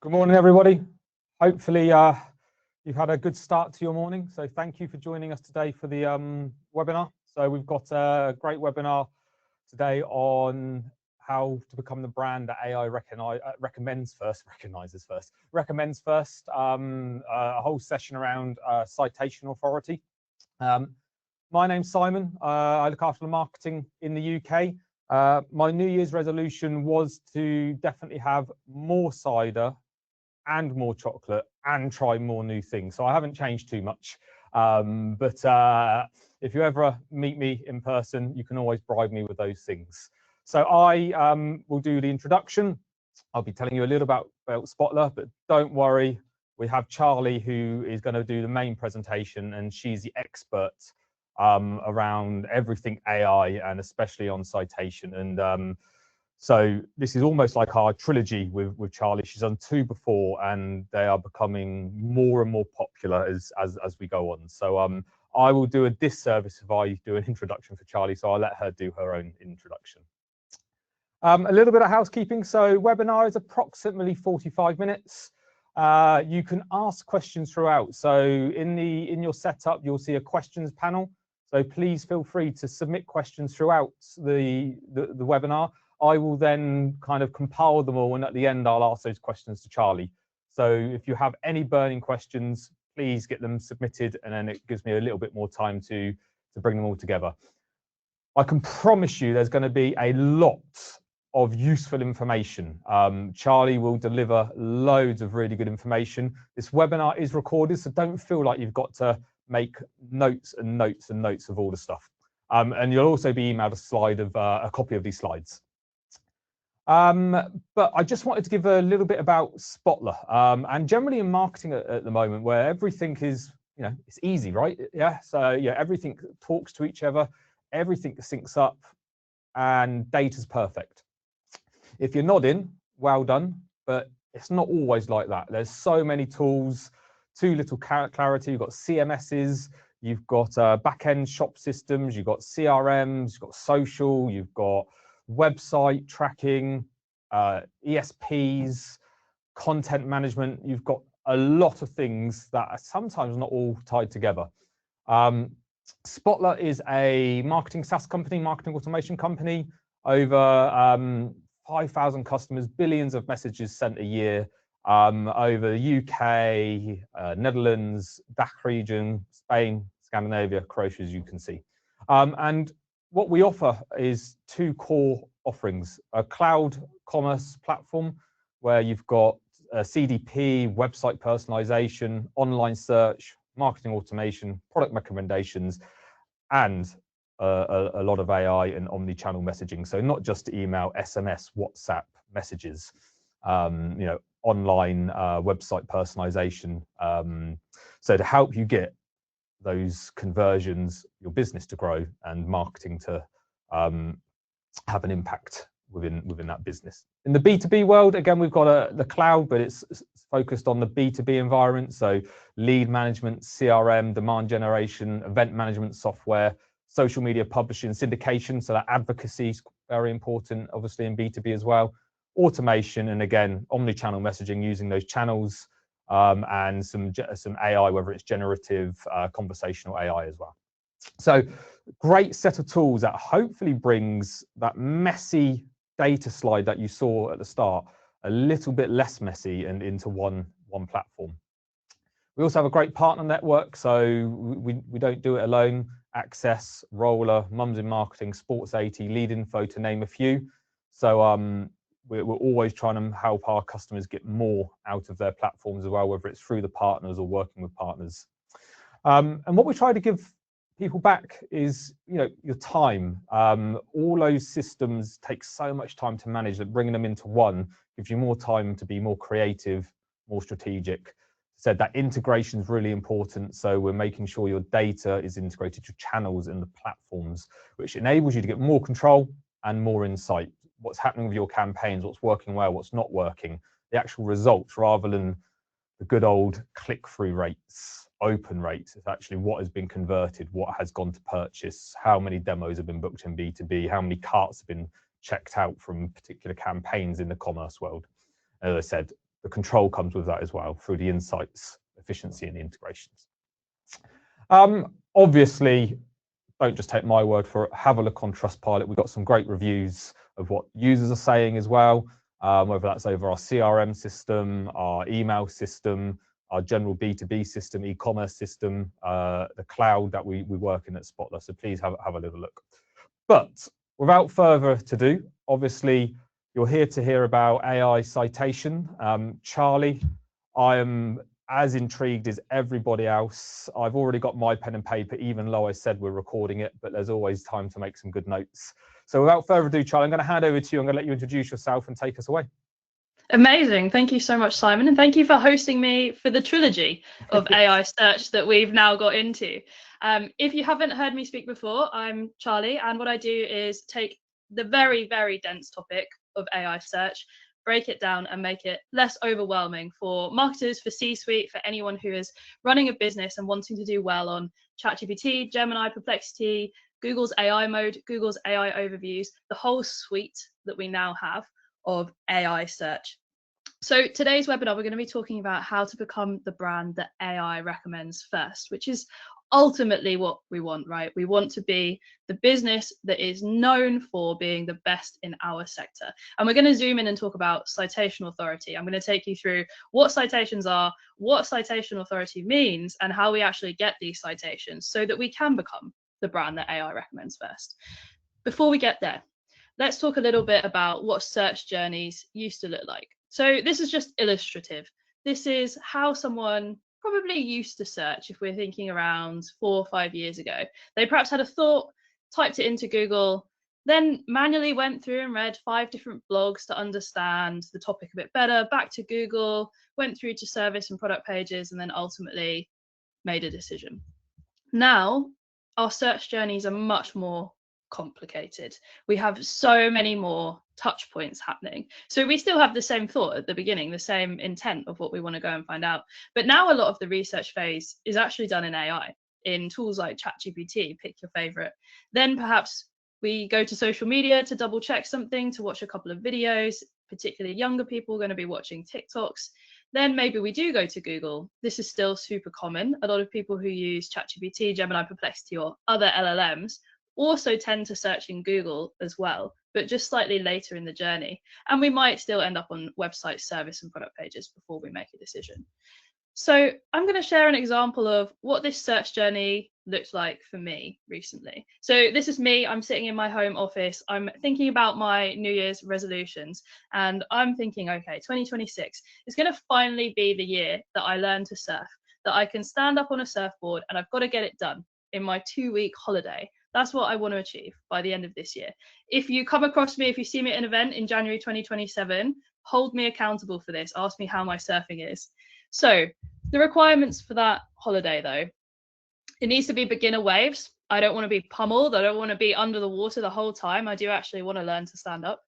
Good morning, everybody. Hopefully, you've had a good start to your morning. So thank you for joining us today for the webinar. So we've got a great webinar today on how to become the brand that AI recommends first, a whole session around citation authority. My name's Simon. I look after the marketing in the UK. My New Year's resolution was to definitely have more cider and more chocolate and try more new things. So I haven't changed too much. But if you ever meet me in person, you can always bribe me with those things. So I will do the introduction. I'll be telling you a little about Spotler, but don't worry, we have Charlie who is going to do the main presentation, and she's the expert around everything AI and especially on citation. And so this is almost like our trilogy with Charlie. She's done 2 before, and they are becoming more and more popular as we go on. So I will do a disservice if I do an introduction for Charlie, so I'll let her do her own introduction. A little bit of housekeeping. So webinar is approximately 45 minutes. You can ask questions throughout. So in your setup, you'll see a questions panel. So please feel free to submit questions throughout the webinar. I will then kind of compile them all, and at the end, I'll ask those questions to Charlie. So if you have any burning questions, please get them submitted, and then it gives me a little bit more time to bring them all together. I can promise you there's going to be a lot of useful information. Charlie will deliver loads of really good information. This webinar is recorded, so don't feel like you've got to make notes and notes and notes of all the stuff. And you'll also be emailed a copy of these slides. But I just wanted to give a little bit about Spotler, and generally in marketing at the moment, where everything is, it's easy, right? Yeah. So yeah, everything talks to each other, everything syncs up, and data's perfect. If you're nodding, well done, but it's not always like that. There's so many tools, too little clarity. You've got CMSs, you've got back-end shop systems, you've got CRMs, you've got social, you've got website tracking, ESPs, content management. You've got a lot of things that are sometimes not all tied together. Spotler is a marketing SaaS company, marketing automation company, over 5,000 customers, billions of messages sent a year, over the UK, Netherlands, DACH region, Spain, Scandinavia, Croatia, as you can see. And what we offer is 2 core offerings: a cloud commerce platform where you've got CDP, website personalization, online search, marketing automation, product recommendations, and a lot of AI and omni-channel messaging. So not just email, SMS, WhatsApp messages, online website personalization. So to help you get those conversions, your business to grow, and marketing to have an impact within that business. In the B2B world, again, we've got the cloud, but it's focused on the B2B environment. So lead management, CRM, demand generation, event management software, social media publishing, syndication. So that advocacy is very important, obviously, in B2B as well. Automation, and again, omni-channel messaging, using those channels, and some AI, whether it's generative, conversational AI as well. So great set of tools that hopefully brings that messy data slide that you saw at the start a little bit less messy and into one platform. We also have a great partner network, so we don't do it alone. Access, Roller, Mums in Marketing, Sports 80, Lead Info, to name a few. So we're always trying to help our customers get more out of their platforms as well, whether it's through the partners or working with partners. And what we try to give people back is, your time. All those systems take so much time to manage that bringing them into one gives you more time to be more creative, more strategic. Said that integration is really important, so we're making sure your data is integrated to channels in the platforms, which enables you to get more control and more insight. What's happening with your campaigns, what's working well, what's not working, the actual results, rather than the good old click-through rates, open rates. It's actually what has been converted, what has gone to purchase, how many demos have been booked in B2B, how many carts have been checked out from particular campaigns in the commerce world. As I said, the control comes with that as well through the insights, efficiency, and the integrations. Obviously, don't just take my word for it. Have a look on Trustpilot. We've got some great reviews of what users are saying as well, whether that's over our CRM system, our email system, our general B2B system, e-commerce system, the cloud that we work in at Spotler. So please have a little look. But without further ado, obviously, you're here to hear about AI citation. Charlie, I am as intrigued as everybody else. I've already got my pen and paper, even though I said we're recording it, but there's always time to make some good notes. So without further ado, Charlie, I'm going to hand over to you. I'm going to let you introduce yourself and take us away. Amazing. Thank you so much, Simon. And thank you for hosting me for the trilogy of AI search that we've now got into. If you haven't heard me speak before, I'm Charlie. And what I do is take the very, very dense topic of AI search, break it down and make it less overwhelming for marketers, for C-suite, for anyone who is running a business and wanting to do well on ChatGPT, Gemini, Perplexity, Google's AI mode, Google's AI overviews, the whole suite that we now have of AI search. So today's webinar, we're going to be talking about how to become the brand that AI recommends first, which is ultimately what we want, right? We want to be the business that is known for being the best in our sector. And we're going to zoom in and talk about citation authority. I'm going to take you through what citations are, what citation authority means, and how we actually get these citations so that we can become the brand that AI recommends first. Before we get there, let's talk a little bit about what search journeys used to look like. So this is just illustrative. This is how someone probably used to search if we're thinking around 4 or 5 years ago. They perhaps had a thought, typed it into Google, then manually went through and read 5 different blogs to understand the topic a bit better, back to Google, went through to service and product pages, and then ultimately made a decision. Now, our search journeys are much more complicated. We have so many more touch points happening. So we still have the same thought at the beginning, the same intent of what we want to go and find out. But now a lot of the research phase is actually done in AI, in tools like ChatGPT, pick your favorite. Then perhaps we go to social media to double check something, to watch a couple of videos, particularly younger people are going to be watching TikToks. Then maybe we do go to Google. This is still super common. A lot of people who use ChatGPT, Gemini, Perplexity, or other LLMs also tend to search in Google as well, but just slightly later in the journey. And we might still end up on website, service, and product pages before we make a decision. So I'm going to share an example of what this search journey looked like for me recently. So this is me. I'm sitting in my home office. I'm thinking about my New Year's resolutions, and I'm thinking, okay, 2026 is going to finally be the year that I learn to surf, that I can stand up on a surfboard, and I've got to get it done in my 2-week holiday. That's what I want to achieve by the end of this year. If you come across me, if you see me at an event in January 2027, hold me accountable for this. Ask me how my surfing is. So the requirements for that holiday, though, it needs to be beginner waves. I don't want to be pummeled. I don't want to be under the water the whole time. I do actually want to learn to stand up.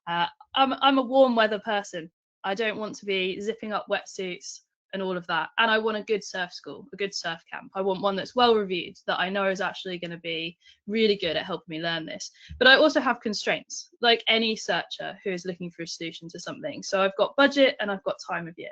I'm a warm weather person. I don't want to be zipping up wetsuits and all of that. And I want a good surf school, a good surf camp. I want one that's well reviewed, that I know is actually going to be really good at helping me learn this. But I also have constraints, like any searcher who is looking for a solution to something. So I've got budget and I've got time of year.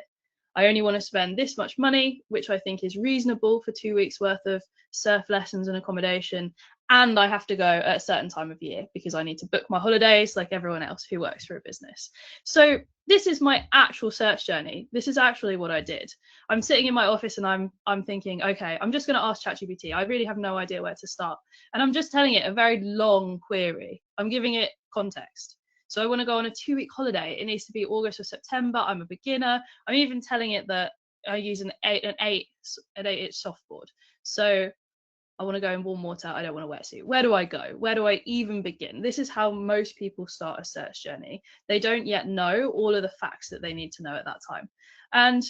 I only want to spend this much money, which I think is reasonable for 2 weeks worth of surf lessons and accommodation. And I have to go at a certain time of year because I need to book my holidays like everyone else who works for a business. So this is my actual search journey. This is actually what I did. I'm sitting in my office and I'm thinking, okay, I'm just going to ask ChatGPT. I really have no idea where to start. And I'm just telling it a very long query. I'm giving it context. So I want to go on a 2-week holiday. It needs to be August or September. I'm a beginner. I'm even telling it that I use an 8-inch softboard. So I want to go in warm water. I don't want a wetsuit. Where do I go? Where do I even begin? This is how most people start a search journey. They don't yet know all of the facts that they need to know at that time. And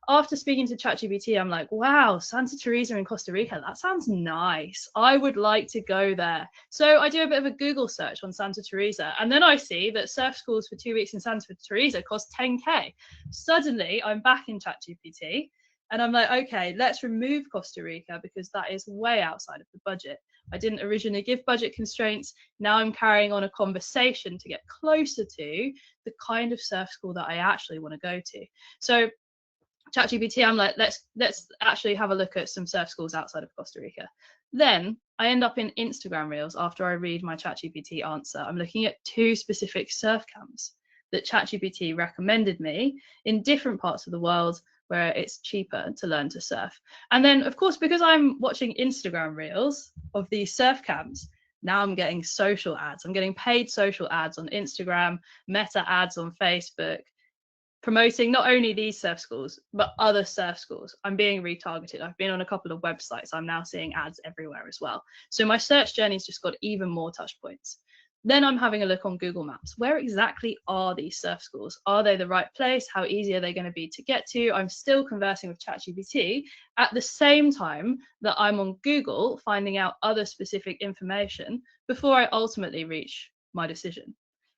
after speaking to ChatGPT, I'm like, wow, Santa Teresa in Costa Rica, that sounds nice. I would like to go there. So I do a bit of a Google search on Santa Teresa, and then I see that surf schools for 2 weeks in Santa Teresa cost 10K. Suddenly, I'm back in ChatGPT, And I'm like, okay, let's remove Costa Rica because that is way outside of the budget. I didn't originally give budget constraints. Now I'm carrying on a conversation to get closer to the kind of surf school that I actually want to go to. So ChatGPT, I'm like, let's actually have a look at some surf schools outside of Costa Rica. Then I end up in Instagram Reels after I read my ChatGPT answer. I'm looking at 2 specific surf camps that ChatGPT recommended me in different parts of the world where it's cheaper to learn to surf. And then, of course, because I'm watching Instagram Reels of these surf camps, now I'm getting social ads. I'm getting paid social ads on Instagram, meta ads on Facebook, promoting not only these surf schools, but other surf schools. I'm being retargeted. I've been on a couple of websites. I'm now seeing ads everywhere as well. So my search journey's just got even more touch points. Then I'm having a look on Google Maps. Where exactly are these surf schools? Are they the right place? How easy are they going to be to get to? I'm still conversing with ChatGPT at the same time that I'm on Google finding out other specific information before I ultimately reach my decision.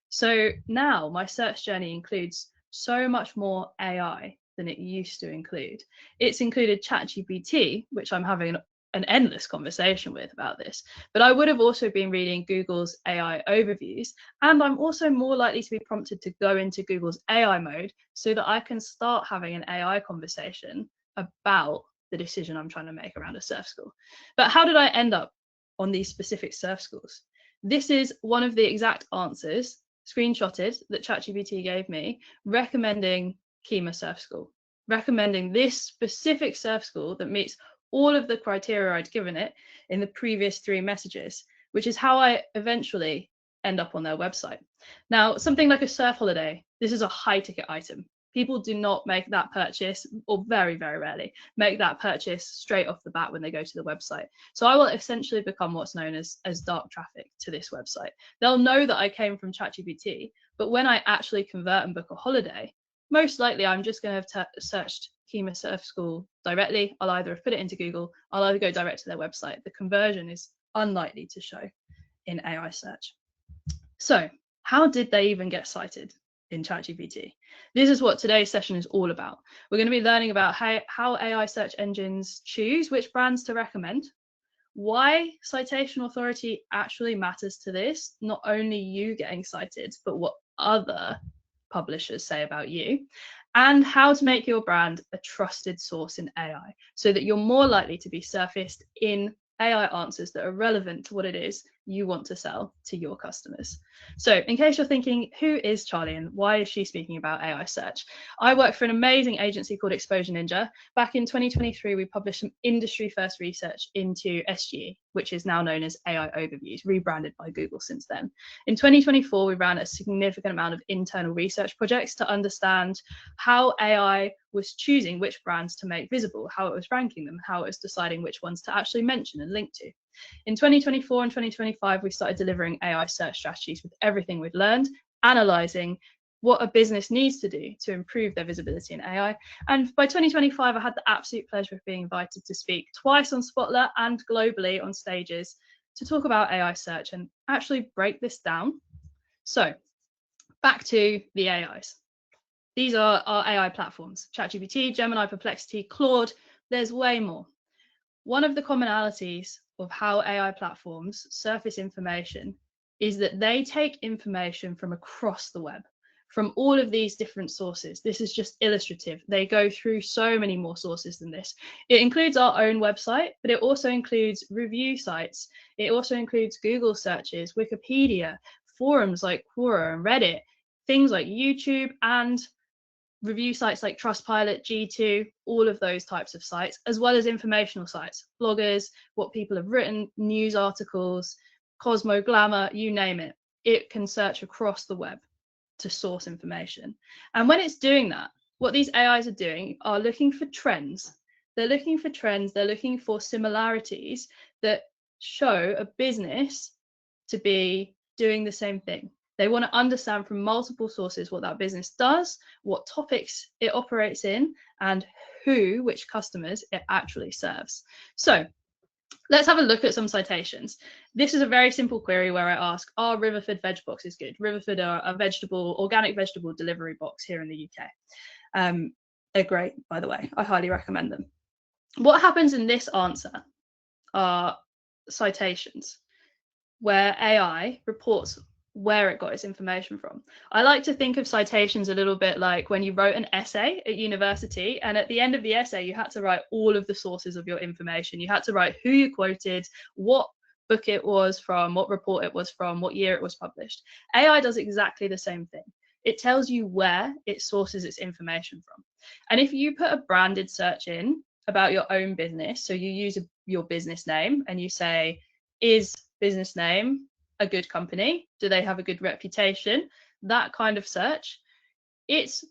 So now my search journey includes so much more AI than it used to include. It's included ChatGPT, which I'm having an endless conversation with about this, but I would have also been reading Google's AI overviews, and I'm also more likely to be prompted to go into Google's AI mode so that I can start having an AI conversation about the decision I'm trying to make around a surf school. But how did I end up on these specific surf schools? This is one of the exact answers screenshotted that ChatGPT gave me, recommending Kima Surf School, recommending this specific surf school that meets all of the criteria I'd given it in the previous 3 messages, which is how I eventually end up on their website. Now, something like a surf holiday, this is a high ticket item. People do not make that purchase, or very, very rarely make that purchase straight off the bat when they go to the website. So I will essentially become what's known as dark traffic to this website. They'll know that I came from ChatGPT, but when I actually convert and book a holiday, most likely I'm just going to have searched Kima Surf School directly. I'll either have put it into Google, I'll either go direct to their website. The conversion is unlikely to show in AI search. So how did they even get cited in ChatGPT? This is what today's session is all about. We're going to be learning about how AI search engines choose which brands to recommend, why citation authority actually matters to this, not only you getting cited, but what other publishers say about you, and how to make your brand a trusted source in AI so that you're more likely to be surfaced in AI answers that are relevant to what it is you want to sell to your customers. So in case you're thinking, who is Charlie and why is she speaking about AI search? I work for an amazing agency called Exposure Ninja. Back in 2023, we published some industry first research into SGE, which is now known as AI Overviews, rebranded by Google since then. In 2024, we ran a significant amount of internal research projects to understand how AI was choosing which brands to make visible, how it was ranking them, how it was deciding which ones to actually mention and link to. In 2024 and 2025, we started delivering AI search strategies with everything we'd learned, analysing what a business needs to do to improve their visibility in AI. And by 2025, I had the absolute pleasure of being invited to speak twice on Spotlight and globally on stages to talk about AI search and actually break this down. So back to the AIs. These are our AI platforms: ChatGPT, Gemini, Perplexity, Claude. There's way more. One of the commonalities of how AI platforms surface information is that they take information from across the web, from all of these different sources. This is just illustrative. They go through so many more sources than this. It includes our own website, but it also includes review sites. It also includes Google searches, Wikipedia, forums like Quora and Reddit, things like YouTube, and review sites like Trustpilot, G2, all of those types of sites, as well as informational sites, bloggers, what people have written, news articles, Cosmo, Glamour, you name it. It can search across the web to source information. And when it's doing that, what these AIs are doing are looking for trends. They're looking for trends, they're looking for similarities that show a business to be doing the same thing. They want to understand from multiple sources what that business does, what topics it operates in, and which customers it actually serves. So let's have a look at some citations. This is a very simple query where I ask, are Riverford veg boxes good? Riverford are a organic vegetable delivery box here in the UK. They're great, by the way. I highly recommend them. What happens in this answer are citations, where AI reports where it got its information from. I like to think of citations a little bit like when you wrote an essay at university, and at the end of the essay, you had to write all of the sources of your information. You had to write who you quoted, what book it was from, what report it was from, what year it was published. AI does exactly the same thing. It tells you where it sources its information from. And if you put a branded search in about your own business, so you use your business name and you say, is business name a good company? Do they have a good reputation? That kind of search, it's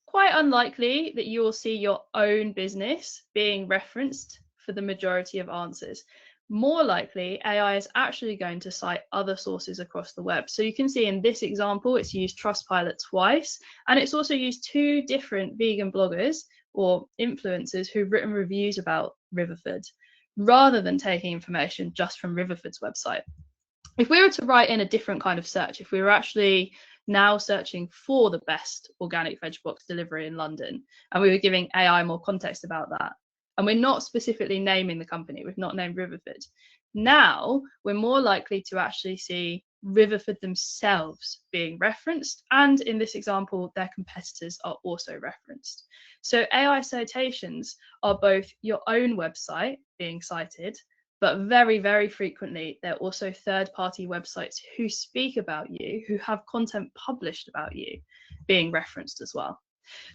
quite unlikely that you will see your own business being referenced for the majority of answers. More likely, AI is actually going to cite other sources across the web. So you can see in this example, it's used Trustpilot twice, and it's also used 2 different vegan bloggers or influencers who've written reviews about Riverford, rather than taking information just from Riverford's website. If we were to write in a different kind of search, if we were actually now searching for the best organic veg box delivery in London, and we were giving AI more context about that, and we're not specifically naming the company, we've not named Riverford, now we're more likely to actually see Riverford themselves being referenced, and in this example, their competitors are also referenced. So AI citations are both your own website being cited, but very, very frequently, they're also third-party websites who speak about you, who have content published about you, being referenced as well.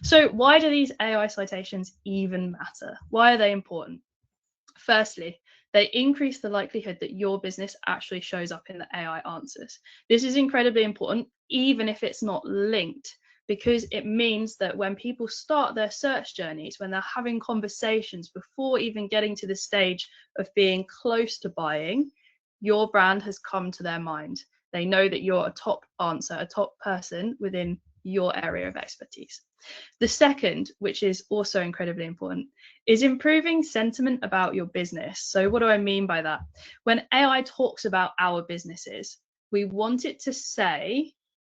So why do these AI citations even matter? Why are they important? Firstly, they increase the likelihood that your business actually shows up in the AI answers. This is incredibly important, even if it's not linked, because it means that when people start their search journeys, when they're having conversations before even getting to the stage of being close to buying, your brand has come to their mind. They know that you're a top answer, a top person within your area of expertise. The second, which is also incredibly important, is improving sentiment about your business. So what do I mean by that? When AI talks about our businesses, we want it to say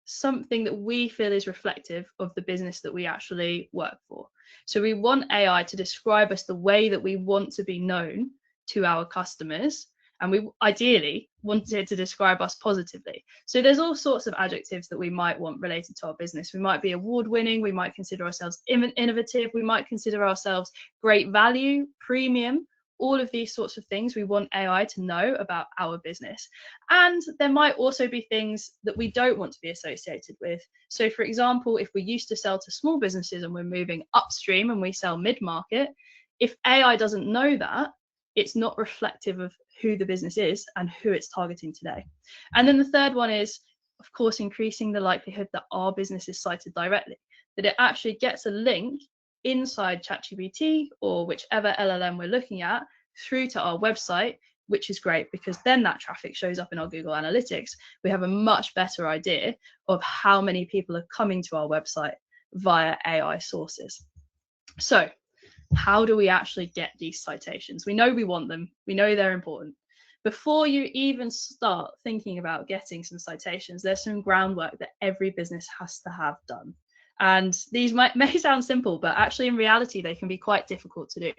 something that we feel is reflective of the business that we actually work for. So we want AI to describe us the way that we want to be known to our customers, and we ideally want it to describe us positively. So there's all sorts of adjectives that we might want related to our business. We might be award-winning, we might consider ourselves innovative, we might consider ourselves great value, premium. All of these sorts of things we want AI to know about our business. And there might also be things that we don't want to be associated with. So for example, if we used to sell to small businesses and we're moving upstream and we sell mid-market, if AI doesn't know that, it's not reflective of who the business is and who it's targeting today. And then the third one is, of course, increasing the likelihood that our business is cited directly, that it actually gets a link inside ChatGPT or whichever LLM we're looking at through to our website, which is great because then that traffic shows up in our Google Analytics. We have a much better idea of how many people are coming to our website via AI sources. So how do we actually get these citations? We know we want them. We know they're important. Before you even start thinking about getting some citations, there's some groundwork that every business has to have done. And these may sound simple, but actually in reality, they can be quite difficult to do.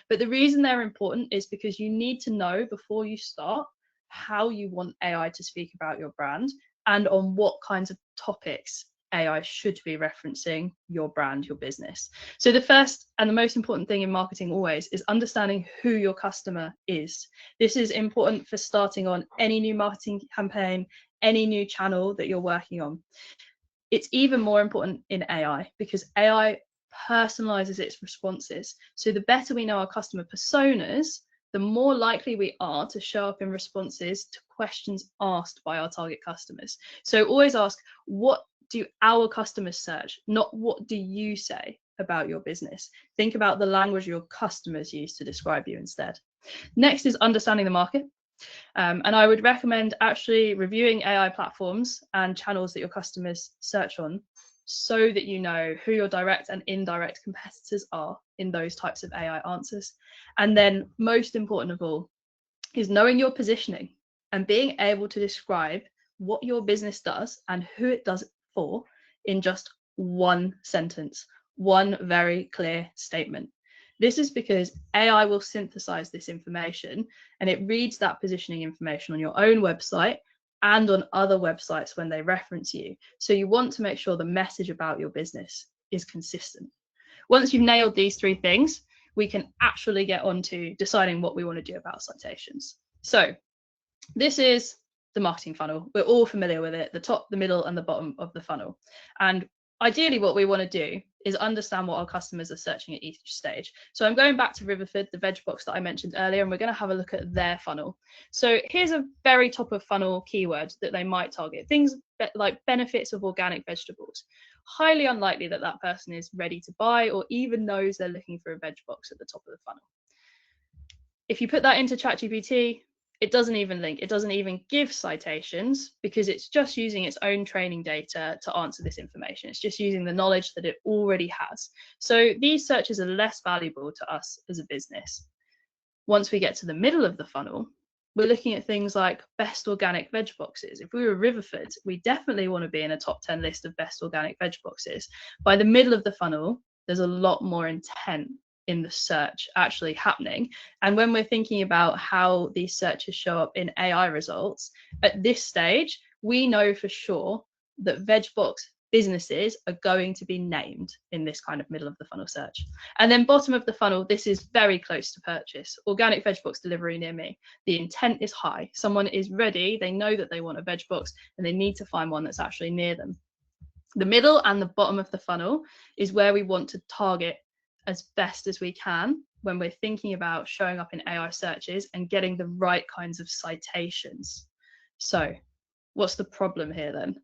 But the reason they're important is because you need to know before you start how you want AI to speak about your brand and on what kinds of topics AI should be referencing your brand, your business. So the first and the most important thing in marketing always is understanding who your customer is. This is important for starting on any new marketing campaign, any new channel that you're working on. It's even more important in AI because AI personalizes its responses. So the better we know our customer personas, the more likely we are to show up in responses to questions asked by our target customers. So always ask, what do our customers search? Not what do you say about your business? Think about the language your customers use to describe you instead. Next is understanding the market. And I would recommend actually reviewing AI platforms and channels that your customers search on so that you know who your direct and indirect competitors are in those types of AI answers. And then most important of all is knowing your positioning and being able to describe what your business does and who it does it for in just one sentence One very clear statement. This is because AI will synthesize this information and it reads that positioning information on your own website and on other websites when they reference you. So you want to make sure the message about your business is consistent. Once you've nailed these three things, we can actually get on to deciding what we want to do about citations. So this is the marketing funnel. We're all familiar with it, the top, the middle, and the bottom of the funnel. And ideally, what we want to do is understand what our customers are searching at each stage. So I'm going back to Riverford, the veg box that I mentioned earlier, and we're going to have a look at their funnel. So here's a very top of funnel keyword that they might target. Things like benefits of organic vegetables. Highly unlikely that that person is ready to buy or even knows they're looking for a veg box at the top of the funnel. If you put that into ChatGPT, it doesn't even link, it doesn't even give citations because it's just using its own training data to answer this information. It's just using the knowledge that it already has. So these searches are less valuable to us as a business. Once we get to the middle of the funnel, we're looking at things like best organic veg boxes. If we were Riverford, we definitely want to be in a top 10 list of best organic veg boxes. By the middle of the funnel, there's a lot more intent in the search actually happening. And when we're thinking about how these searches show up in AI results, at this stage, we know for sure that veg box businesses are going to be named in this kind of middle of the funnel search. And then bottom of the funnel, this is very close to purchase. Organic veg box delivery near me. The intent is high. Someone is ready. They know that they want a veg box and they need to find one that's actually near them. The middle and the bottom of the funnel is where we want to target as best as we can when we're thinking about showing up in AI searches and getting the right kinds of citations. So what's the problem here then?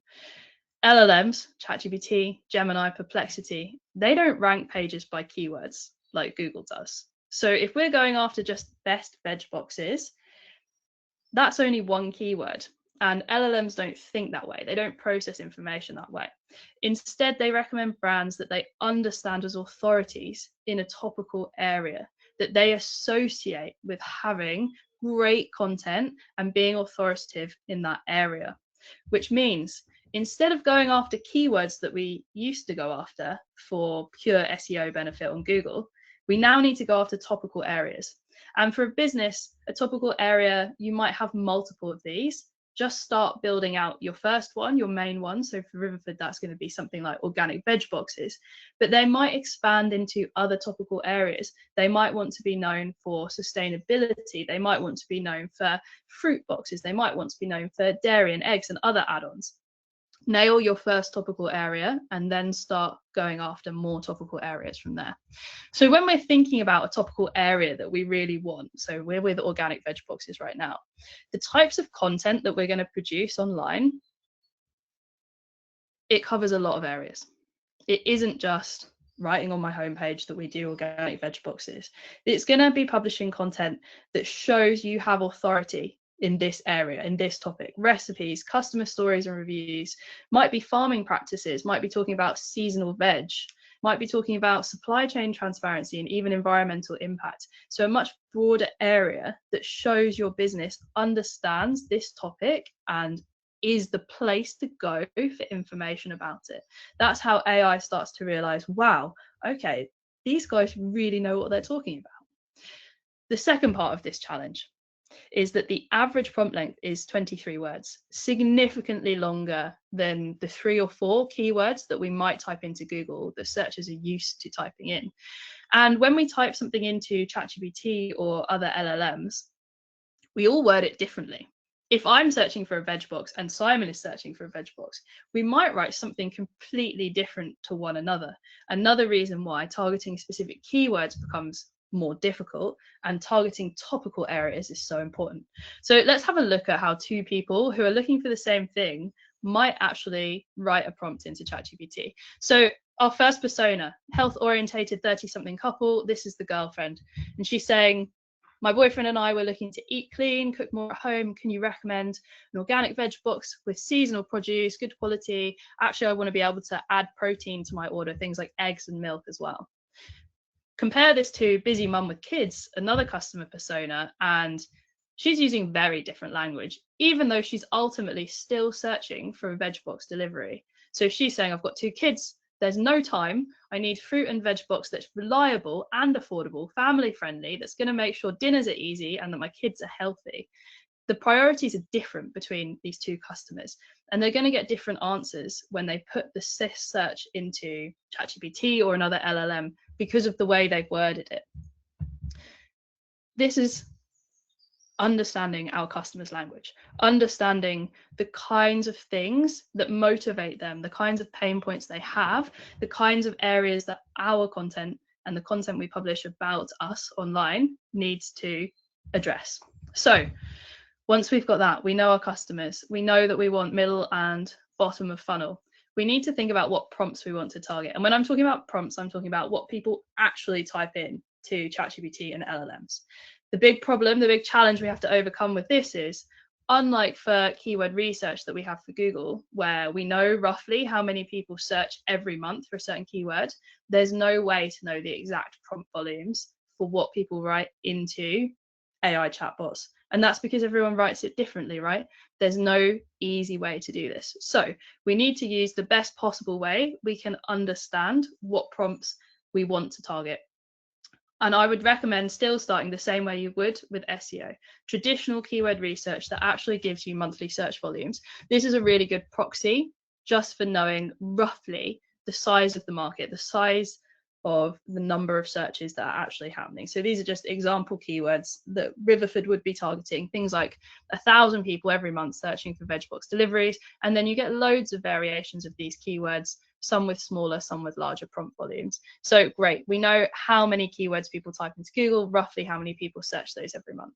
LLMs, ChatGPT, Gemini, Perplexity, they don't rank pages by keywords like Google does. So if we're going after just best veg boxes, that's only one keyword. And LLMs don't think that way. They don't process information that way. Instead, they recommend brands that they understand as authorities in a topical area, that they associate with having great content and being authoritative in that area, which means instead of going after keywords that we used to go after for pure SEO benefit on Google, we now need to go after topical areas. And for a business, a topical area, you might have multiple of these. Just start building out your first one, your main one. So for Riverford, that's going to be something like organic veg boxes, but they might expand into other topical areas. They might want to be known for sustainability. They might want to be known for fruit boxes. They might want to be known for dairy and eggs and other add-ons. Nail your first topical area and then start going after more topical areas from there. So when we're thinking about a topical area that we really want, so we're with organic veg boxes right now, the types of content that we're going to produce online, it covers a lot of areas. It isn't just writing on my homepage that we do organic veg boxes. It's going to be publishing content that shows you have authority in this area, in this topic. Recipes, customer stories and reviews, might be farming practices, might be talking about seasonal veg, might be talking about supply chain transparency and even environmental impact. So a much broader area that shows your business understands this topic and is the place to go for information about it. That's how AI starts to realize, wow, okay, these guys really know what they're talking about. The second part of this challenge is that the average prompt length is 23 words, significantly longer than the 3 or 4 keywords that we might type into Google that searchers are used to typing in. And when we type something into ChatGPT or other LLMs, we all word it differently. If I'm searching for a veg box and Simon is searching for a veg box, we might write something completely different to one another. Another reason why targeting specific keywords becomes more difficult and targeting topical areas is so important. So let's have a look at how two people who are looking for the same thing might actually write a prompt into ChatGPT. So our first persona, health-orientated 30-something couple, this is the girlfriend, and she's saying, my boyfriend and I were looking to eat clean, cook more at home. Can you recommend an organic veg box with seasonal produce, good quality? Actually, I want to be able to add protein to my order, things like eggs and milk as well. Compare this to busy mum with kids, another customer persona, and she's using very different language, even though she's ultimately still searching for a veg box delivery. So she's saying, I've got 2 kids, There's no time. I need fruit and veg box that's reliable and affordable, family friendly, that's going to make sure dinners are easy and that my kids are healthy. The priorities are different between these two customers, and they're going to get different answers when they put the search into ChatGPT or another LLM because of the way they've worded it. This is understanding our customers' language, understanding the kinds of things that motivate them, the kinds of pain points they have, the kinds of areas that our content and the content we publish about us online needs to address. So once we've got that, we know our customers, we know that we want middle and bottom of funnel. We need to think about what prompts we want to target. And when I'm talking about prompts, I'm talking about what people actually type in to ChatGPT and LLMs. The big problem, the big challenge we have to overcome with this is, unlike for keyword research that we have for Google, where we know roughly how many people search every month for a certain keyword, there's no way to know the exact prompt volumes for what people write into AI chatbots. And that's because everyone writes it differently, right? There's no easy way to do this. So we need to use the best possible way we can understand what prompts we want to target. And I would recommend still starting the same way you would with SEO, traditional keyword research that actually gives you monthly search volumes. This is a really good proxy just for knowing roughly the size of the market, the size of the number of searches that are actually happening. So these are just example keywords that Riverford would be targeting, things like 1,000 people every month searching for veg box deliveries. And then you get loads of variations of these keywords, some with smaller, some with larger prompt volumes. So great, we know how many keywords people type into Google, roughly how many people search those every month.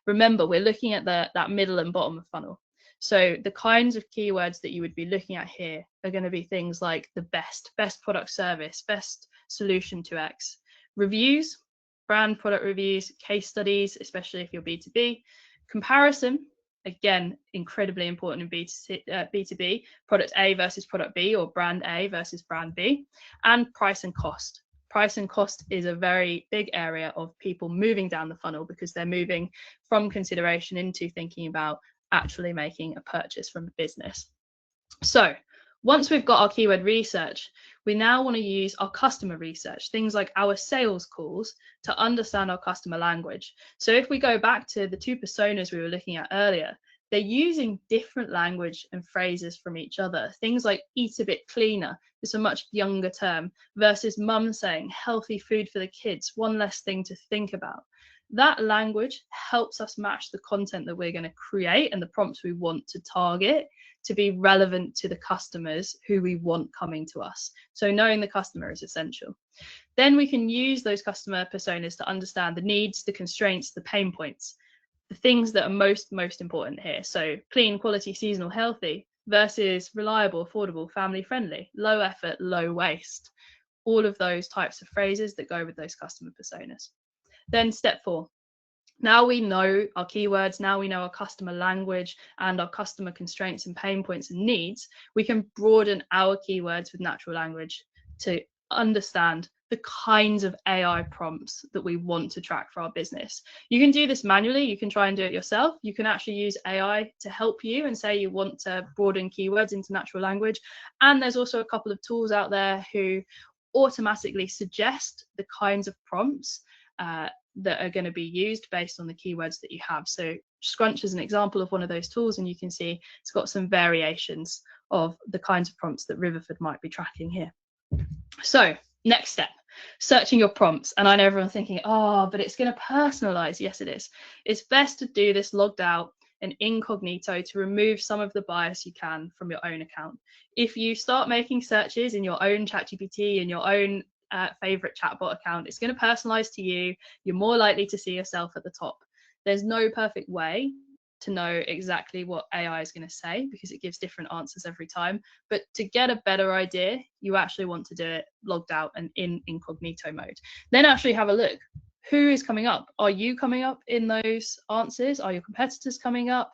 Remember, we're looking at that middle and bottom of funnel. So the kinds of keywords that you would be looking at here are going to be things like the best product service, best solution to X, reviews, brand product reviews, case studies, especially if you're B2B, comparison, again, incredibly important in B2B, product A versus product B, or brand A versus brand B, and price and cost. Price and cost is a very big area of people moving down the funnel because they're moving from consideration into thinking about actually making a purchase from a business. So once we've got our keyword research, we now want to use our customer research, things like our sales calls, to understand our customer language. So if we go back to the two personas we were looking at earlier, they're using different language and phrases from each other. Things like eat a bit cleaner is a much younger term versus mum saying healthy food for the kids, one less thing to think about. That language helps us match the content that we're going to create and the prompts we want to target to be relevant to the customers who we want coming to us. So knowing the customer is essential. Then we can use those customer personas to understand the needs, the constraints, the pain points, the things that are most important here. So clean, quality, seasonal, healthy versus reliable, affordable, family friendly, low effort, low waste. All of those types of phrases that go with those customer personas. Then step 4. Now we know our keywords, now we know our customer language and our customer constraints and pain points and needs, we can broaden our keywords with natural language to understand the kinds of AI prompts that we want to track for our business. You can do this manually, you can try and do it yourself. You can actually use AI to help you and say you want to broaden keywords into natural language. And there's also a couple of tools out there who automatically suggest the kinds of prompts that are going to be used based on the keywords that you have. So Scrunch is an example of one of those tools, and you can see it's got some variations of the kinds of prompts that Riverford might be tracking here. So next step, searching your prompts. And I know everyone's thinking, oh, but it's going to personalize. Yes, it is. It's best to do this logged out and incognito to remove some of the bias you can from your own account. If you start making searches in your own ChatGPT, in your own favorite chatbot account, it's going to personalize to you. You're more likely to see yourself at the top. There's no perfect way to know exactly what AI is going to say because it gives different answers every time. But to get a better idea, you actually want to do it logged out and in incognito mode. Then actually have a look. Who is coming up? Are you coming up in those answers? Are your competitors coming up?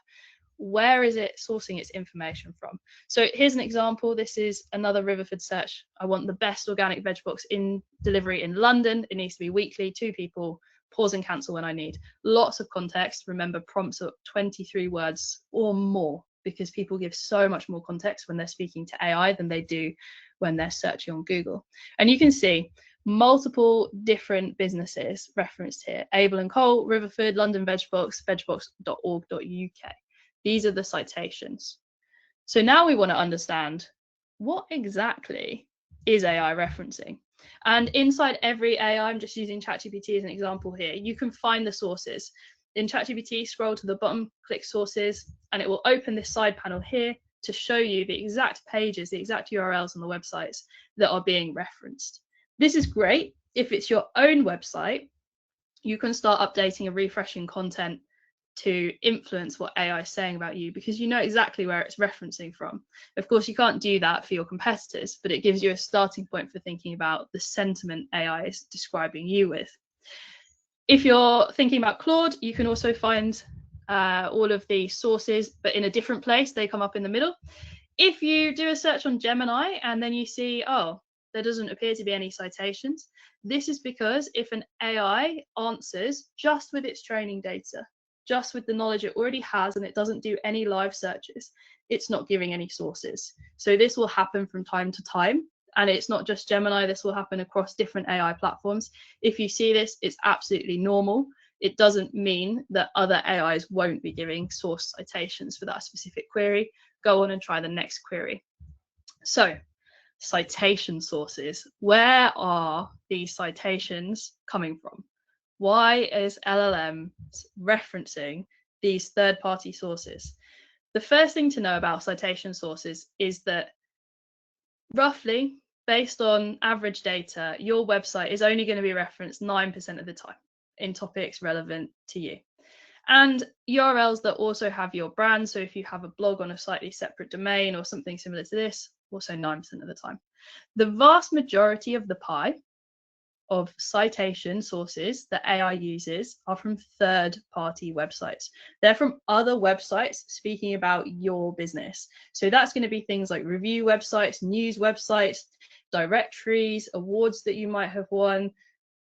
Where is it sourcing its information from? So here's an example. This is another Riverford search. I want the best organic veg box in delivery in London. It needs to be weekly, 2 people, pause and cancel when I need. Lots of context. Remember, prompts are 23 words or more because people give so much more context when they're speaking to AI than they do when they're searching on Google. And you can see multiple different businesses referenced here: Abel and Cole, Riverford, London Vegbox, vegbox.org.uk. These are the citations. So now we want to understand, what exactly is AI referencing? And inside every AI, I'm just using ChatGPT as an example here, you can find the sources. In ChatGPT, scroll to the bottom, click sources, and it will open this side panel here to show you the exact pages, the exact URLs on the websites that are being referenced. This is great if it's your own website. You can start updating and refreshing content to influence what AI is saying about you, because you know exactly where it's referencing from. Of course, you can't do that for your competitors, but it gives you a starting point for thinking about the sentiment AI is describing you with. If you're thinking about Claude, you can also find all of the sources, but in a different place. They come up in the middle. If you do a search on Gemini and then you see, oh, there doesn't appear to be any citations, this is because if an AI answers just with its training data, just with the knowledge it already has, and it doesn't do any live searches, it's not giving any sources. So this will happen from time to time. And it's not just Gemini, this will happen across different AI platforms. If you see this, it's absolutely normal. It doesn't mean that other AIs won't be giving source citations for that specific query. Go on and try the next query. So, citation sources. Where are these citations coming from? Why is LLM referencing these third-party sources? The first thing to know about citation sources is that roughly, based on average data, your website is only going to be referenced 9% of the time in topics relevant to you. And URLs that also have your brand, so if you have a blog on a slightly separate domain or something similar to this, also 9% of the time. The vast majority of the pie of citation sources that AI uses are from third-party websites. They're from other websites speaking about your business. So that's going to be things like review websites, news websites, directories, awards that you might have won,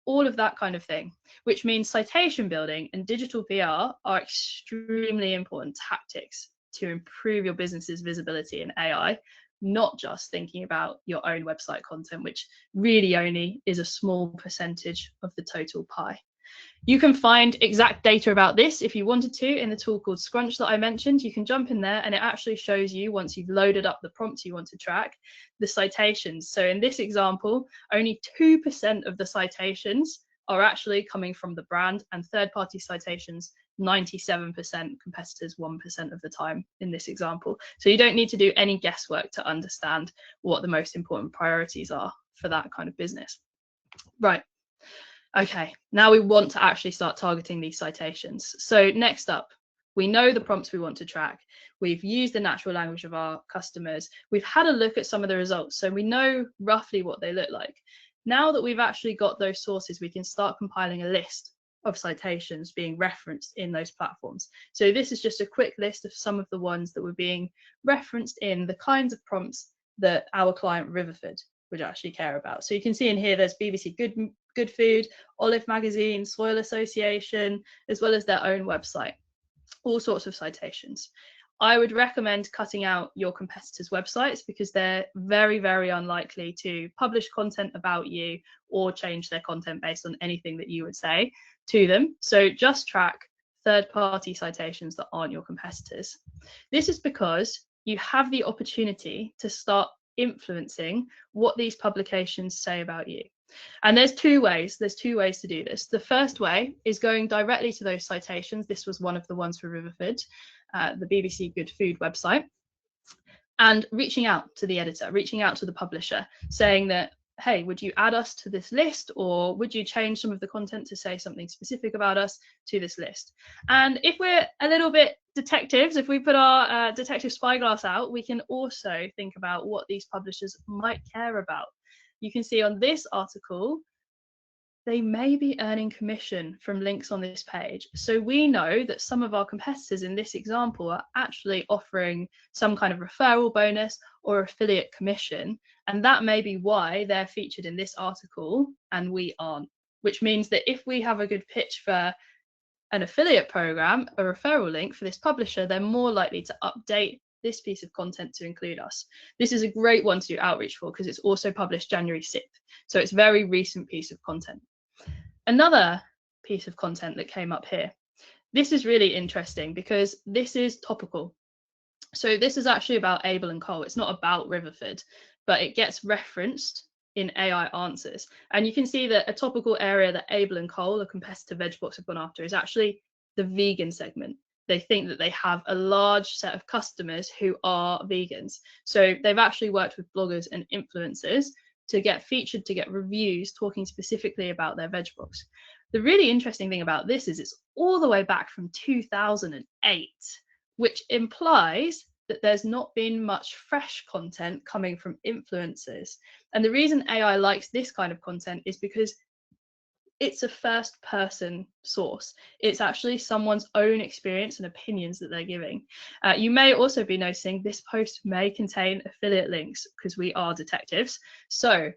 all of that kind of thing, which means citation building and digital PR are extremely important tactics to improve your business's visibility in AI, not just thinking about your own website content, which really only is a small percentage of the total pie. You can find exact data about this if you wanted to in the tool called Scrunch that I mentioned. You can jump in there and it actually shows you, once you've loaded up the prompts you want to track, the citations. So in this example, only 2% of the citations are actually coming from the brand, and third-party citations 97%, competitors 1% of the time in this example. So you don't need to do any guesswork to understand what the most important priorities are for that kind of business. Right. Okay, now we want to actually start targeting these citations. So next up, we know the prompts we want to track. We've used the natural language of our customers. We've had a look at some of the results, so we know roughly what they look like. Now that we've actually got those sources, we can start compiling a list of citations being referenced in those platforms. So this is just a quick list of some of the ones that were being referenced in the kinds of prompts that our client Riverford would actually care about. So you can see in here there's BBC Good Food, Olive Magazine, Soil Association, as well as their own website, all sorts of citations. I would recommend cutting out your competitors' websites because they're very, very unlikely to publish content about you or change their content based on anything that you would say to them. So just track third-party citations that aren't your competitors. This is because you have the opportunity to start influencing what these publications say about you. And there's two ways to do this. The first way is going directly to those citations. This was one of the ones for Riverford, the BBC Good Food website, and reaching out to the editor, reaching out to the publisher, saying that, hey, would you add us to this list, or would you change some of the content to say something specific about us to this list? And if we're a little bit detectives, if we put our detective spyglass out, we can also think about what these publishers might care about. You can see on this article, they may be earning commission from links on this page. So we know that some of our competitors in this example are actually offering some kind of referral bonus or affiliate commission. And that may be why they're featured in this article and we aren't, which means that if we have a good pitch for an affiliate program, a referral link for this publisher, they're more likely to update this piece of content to include us. This is a great one to do outreach for because it's also published January 6th. So it's a very recent piece of content. Another piece of content that came up here. This is really interesting because this is topical. So this is actually about Abel and Cole. It's not about Riverford, but it gets referenced in AI answers. And you can see that a topical area that Abel and Cole, a competitor VegBox, have gone after is actually the vegan segment. They think that they have a large set of customers who are vegans. So they've actually worked with bloggers and influencers to get featured, to get reviews talking specifically about their VegBox. The really interesting thing about this is it's all the way back from 2008, which implies that there's not been much fresh content coming from influencers. And the reason AI likes this kind of content is because it's a first person source. It's actually someone's own experience and opinions that they're giving. You may also be noticing this post may contain affiliate links because we are detectives. So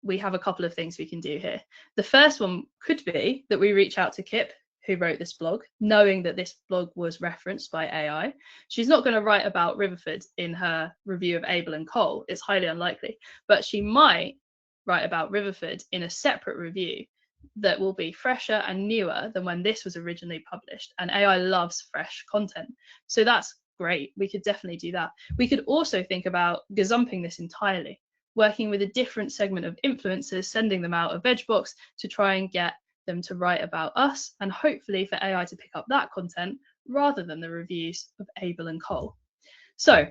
we have a couple of things we can do here. The first one could be that we reach out to Kip, who wrote this blog, knowing that this blog was referenced by AI. She's not going to write about Riverford in her review of Abel and Cole. It's highly unlikely, but she might write about Riverford in a separate review that will be fresher and newer than when this was originally published. And AI loves fresh content. So that's great. We could definitely do that. We could also think about gazumping this entirely, working with a different segment of influencers, sending them out a VegBox to try and get them to write about us, and hopefully for AI to pick up that content rather than the reviews of Abel and Cole. So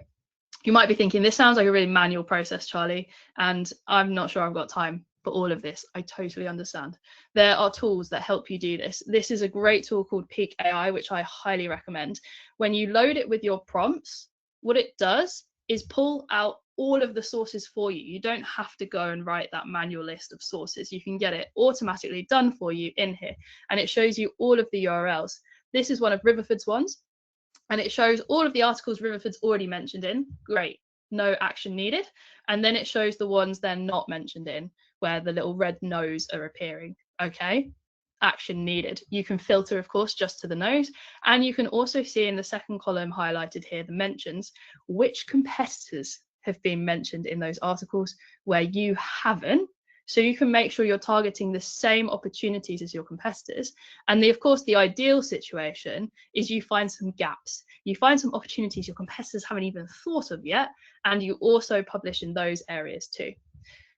you might be thinking, this sounds like a really manual process, Charlie, and I'm not sure I've got time for all of this. I totally understand. There are tools that help you do this. This is a great tool called Peak AI, which I highly recommend. When you load it with your prompts, what it does is pull out all of the sources for you. You don't have to go and write that manual list of sources. You can get it automatically done for you in here, and it shows you all of the URLs. This is one of Riverford's ones, and it shows all of the articles Riverford's already mentioned in. Great, no action needed. And then it shows the ones they're not mentioned in, where the little red no's are appearing. Okay, action needed. You can filter, of course, just to the nose, and you can also see in the second column highlighted here, the mentions, which competitors have been mentioned in those articles where you haven't. So you can make sure you're targeting the same opportunities as your competitors. And of course, the ideal situation is you find some gaps. You find some opportunities your competitors haven't even thought of yet, and you also publish in those areas too.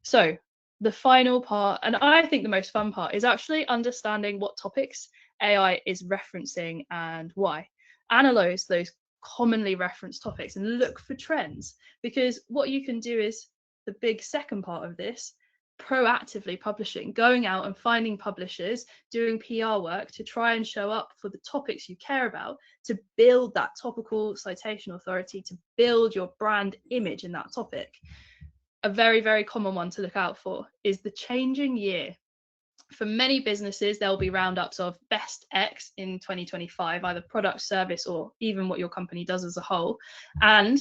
So the final part, and I think the most fun part, is actually understanding what topics AI is referencing and why. Analyze those commonly referenced topics and look for trends, because what you can do is the big second part of this, proactively publishing, going out and finding publishers, doing PR work to try and show up for the topics you care about, to build that topical citation authority, to build your brand image in that topic. A very, very common one to look out for is the changing year. For many businesses, there'll be roundups of best X in 2025, either product, service, or even what your company does as a whole. And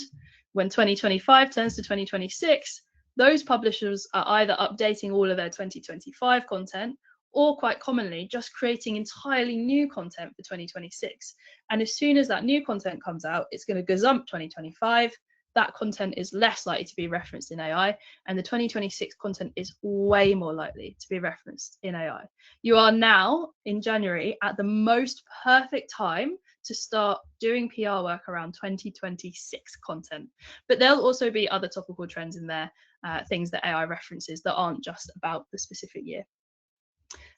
when 2025 turns to 2026, those publishers are either updating all of their 2025 content, or quite commonly just creating entirely new content for 2026. And as soon as that new content comes out, it's going to gazump 2025. That content is less likely to be referenced in AI, and the 2026 content is way more likely to be referenced in AI. You are now in January at the most perfect time to start doing PR work around 2026 content. But there'll also be other topical trends in there, things that AI references that aren't just about the specific year.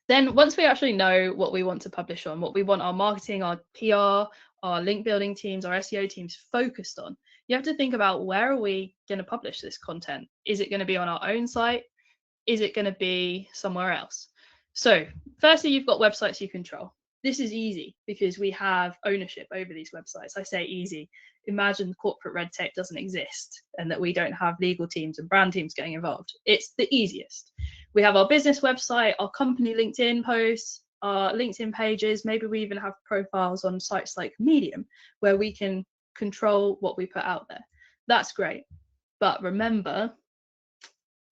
Then once we actually know what we want to publish on, what we want our marketing, our PR, our link building teams, our SEO teams focused on, you have to think about, where are we going to publish this content? Is it going to be on our own site? Is it going to be somewhere else? So firstly, you've got websites you control. This is easy because we have ownership over these websites. I say easy. Imagine corporate red tape doesn't exist and that we don't have legal teams and brand teams getting involved. It's the easiest. We have our business website, our company LinkedIn posts, our LinkedIn pages. Maybe we even have profiles on sites like Medium where we can control what we put out there. That's great. But remember,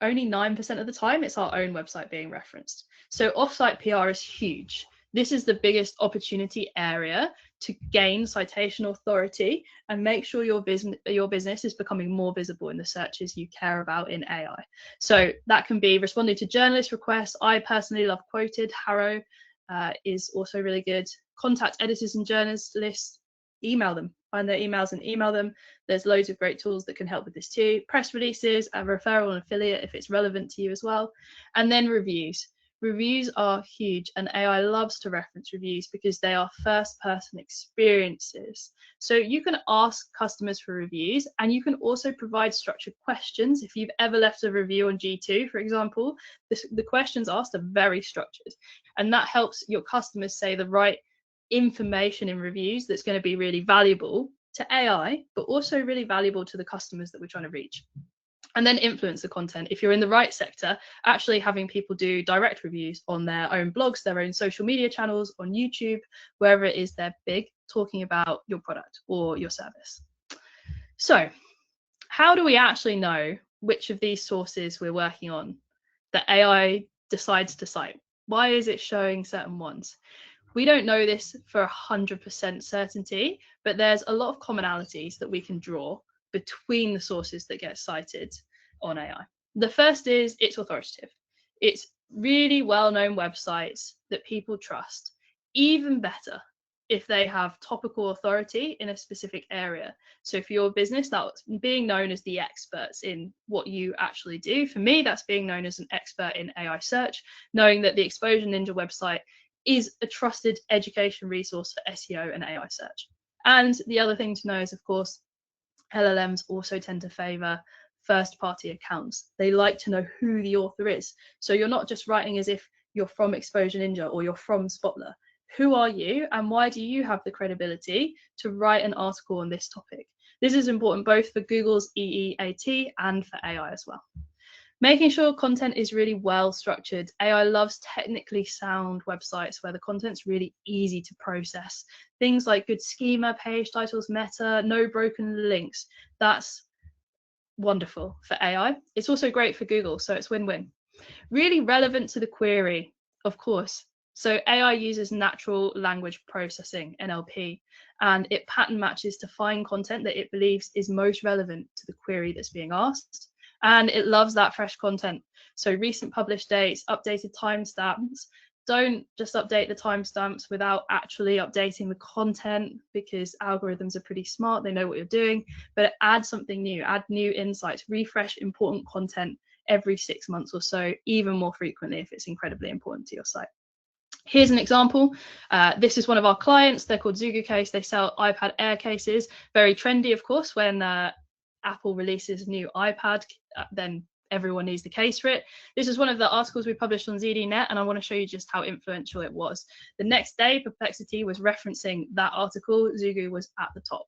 only 9% of the time it's our own website being referenced. So offsite PR is huge. This is the biggest opportunity area to gain citation authority and make sure your business is becoming more visible in the searches you care about in AI. So that can be responding to journalist requests. I personally love Quoted. Harrow is also really good. Contact editors and journalists, email them, find their emails and email them. There's loads of great tools that can help with this too. Press releases, a referral and affiliate if it's relevant to you as well. And then reviews. Reviews are huge, and AI loves to reference reviews because they are first-person experiences. So you can ask customers for reviews, and you can also provide structured questions. If you've ever left a review on G2, for example, the questions asked are very structured, and that helps your customers say the right information in reviews that's going to be really valuable to AI, but also really valuable to the customers that we're trying to reach. And then influencer content. If you're in the right sector, actually having people do direct reviews on their own blogs, their own social media channels, on YouTube, wherever it is they're big, talking about your product or your service. So how do we actually know which of these sources we're working on that AI decides to cite? Why is it showing certain ones? We don't know this for 100% certainty, but there's a lot of commonalities that we can draw between the sources that get cited on AI. The first is it's authoritative. It's really well-known websites that people trust. Even better if they have topical authority in a specific area. So for your business, that's being known as the experts in what you actually do. For me, that's being known as an expert in AI search, knowing that the Exposure Ninja website is a trusted education resource for SEO and AI search. And the other thing to know is, of course, LLMs also tend to favor first-party accounts. They like to know who the author is. So you're not just writing as if you're from Exposure Ninja or you're from Spotler. Who are you, and why do you have the credibility to write an article on this topic? This is important both for Google's EEAT and for AI as well. Making sure content is really well structured. AI loves technically sound websites where the content's really easy to process. Things like good schema, page titles, meta, no broken links. That's wonderful for AI. It's also great for Google, so it's win-win. Really relevant to the query, of course. So AI uses natural language processing, NLP, and it pattern matches to find content that it believes is most relevant to the query that's being asked. And it loves that fresh content. So recent published dates, updated timestamps. Don't just update the timestamps without actually updating the content, because algorithms are pretty smart. They know what you're doing, but add something new, add new insights, refresh important content every 6 months or so, even more frequently if it's incredibly important to your site. Here's an example. This is one of our clients. They're called Zugu Case. They sell iPad Air cases. Very trendy, of course, when Apple releases a new iPad, then everyone needs the case for it. This is one of the articles we published on ZDNet, and I want to show you just how influential it was. The next day, Perplexity was referencing that article. Zugu was at the top.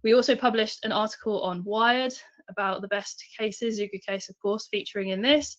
We also published an article on Wired about the best cases, Zugu Case, of course, featuring in this.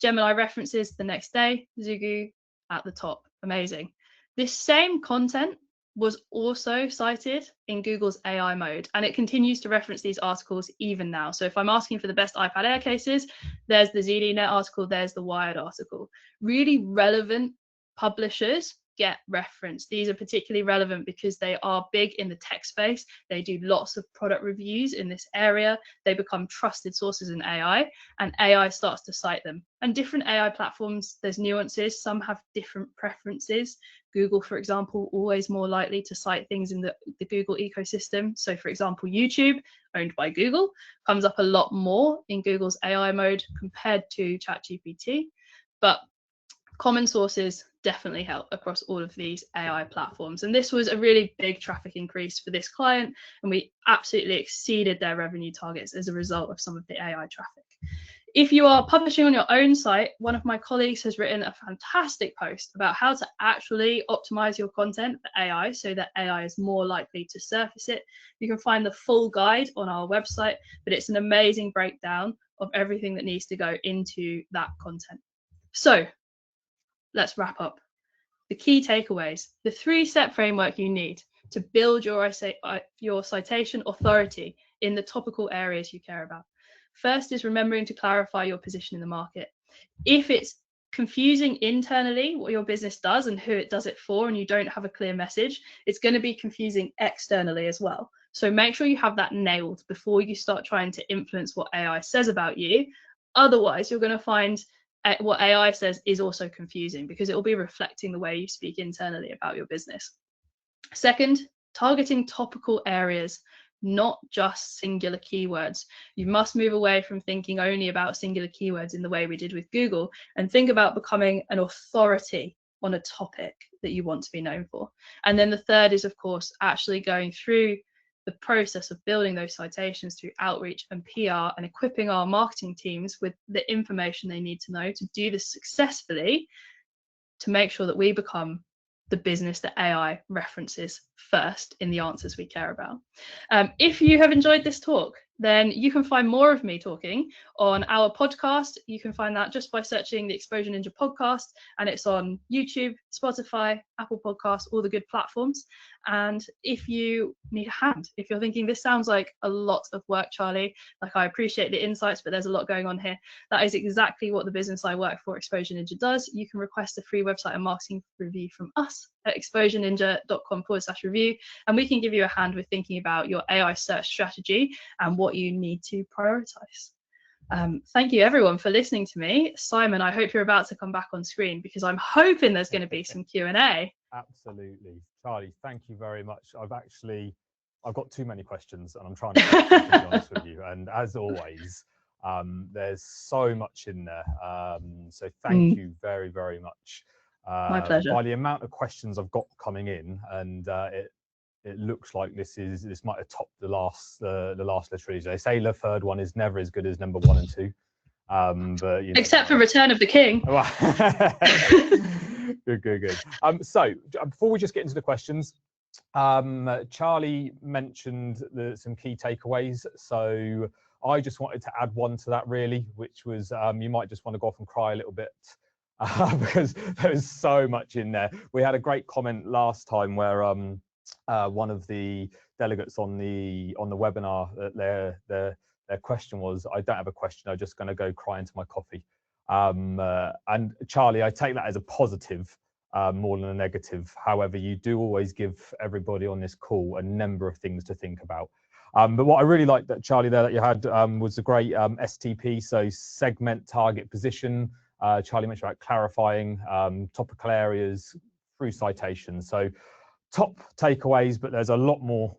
Gemini references the next day, Zugu at the top. Amazing. This same content was also cited in Google's AI mode, and it continues to reference these articles even now. So if I'm asking for the best iPad Air cases, there's the ZDNet article, there's the Wired article. Really relevant publishers get referenced. These are particularly relevant because they are big in the tech space. They do lots of product reviews in this area. They become trusted sources in AI, and AI starts to cite them. And different AI platforms, there's nuances. Some have different preferences. Google, for example, always more likely to cite things in the Google ecosystem. So for example, YouTube, owned by Google, comes up a lot more in Google's AI mode compared to ChatGPT. But common sources definitely help across all of these AI platforms. And this was a really big traffic increase for this client, and we absolutely exceeded their revenue targets as a result of some of the AI traffic. If you are publishing on your own site, one of my colleagues has written a fantastic post about how to actually optimize your content for AI so that AI is more likely to surface it. You can find the full guide on our website, but it's an amazing breakdown of everything that needs to go into that content. So let's wrap up. The key takeaways, the 3-step framework you need to build your citation authority in the topical areas you care about. First is remembering to clarify your position in the market. If it's confusing internally what your business does and who it does it for, and you don't have a clear message, it's going to be confusing externally as well. So make sure you have that nailed before you start trying to influence what AI says about you. Otherwise, you're going to find what AI says is also confusing, because it will be reflecting the way you speak internally about your business. Second, targeting topical areas, not just singular keywords. You must move away from thinking only about singular keywords in the way we did with Google, and think about becoming an authority on a topic that you want to be known for. And then the third is, of course, actually going through the process of building those citations through outreach and PR, and equipping our marketing teams with the information they need to know to do this successfully, to make sure that we become the business that AI references first in the answers we care about. If you have enjoyed this talk, then you can find more of me talking on our podcast. You can find that just by searching the Exposure Ninja podcast, and it's on YouTube, Spotify, Apple Podcasts, all the good platforms. And if you need a hand, if you're thinking this sounds like a lot of work, Charlie, like I appreciate the insights, but there's a lot going on here, that is exactly what the business I work for, Exposure Ninja, does. You can request a free website and marketing review from us at exposureninja.com/review, and we can give you a hand with thinking about your AI search strategy and what you need to prioritize. Thank you everyone for listening to me. Simon, I hope you're about to come back on screen, because I'm hoping there's going to be some Q&A. Absolutely. Charlie, thank you very much. I've got too many questions, and I'm trying to be honest with you. And as always, there's so much in there. So thank you very, very much. My pleasure. By the amount of questions I've got coming in, and it looks like this might have topped the last literally. They say the third one is never as good as number 1 and 2. But except for Return of the King. Good. So before we just get into the questions, Charlie mentioned some key takeaways. So I just wanted to add one to that, really, which was you might just want to go off and cry a little bit, because there's so much in there. We had a great comment last time where one of the delegates on the webinar, their question was, I don't have a question, I'm just going to go cry into my coffee. And Charlie, I take that as a positive more than a negative. However, you do always give everybody on this call a number of things to think about. But what I really liked that, Charlie, there that you had was a great STP, so segment, target, position. Charlie mentioned about clarifying topical areas through citations. So top takeaways, but there's a lot more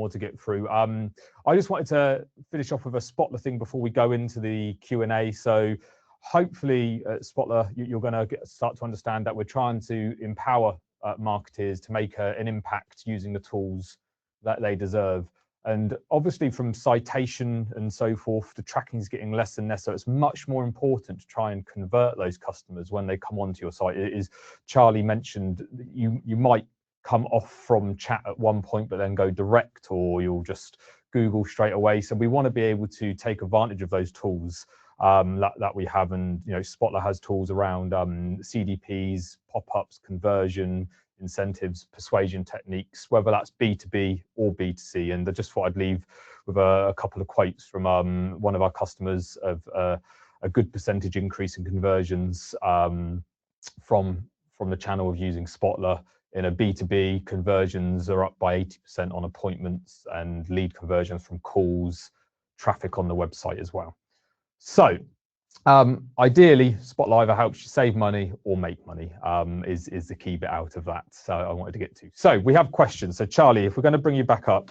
to get through. I just wanted to finish off with a Spotler thing before we go into the Q&A. So hopefully at Spotler, you're going to start to understand that we're trying to empower marketers to make an impact using the tools that they deserve. And obviously from citation and so forth, the tracking is getting less and less. So it's much more important to try and convert those customers when they come onto your site. It is, Charlie mentioned, you might come off from chat at one point, but then go direct, or you'll just Google straight away. So we want to be able to take advantage of those tools that we have. And Spotler has tools around CDPs, pop-ups, conversion, incentives, persuasion techniques, whether that's B2B or B2C. And I just thought I'd leave with a couple of quotes from one of our customers of a good percentage increase in conversions from the channel of using Spotler. In a B2B, conversions are up by 80% on appointments, and lead conversions from calls, traffic on the website as well. So ideally, Spotler either helps you save money or make money is the key bit out of that. So I wanted to get to. So we have questions. So Charlie, if we're going to bring you back up,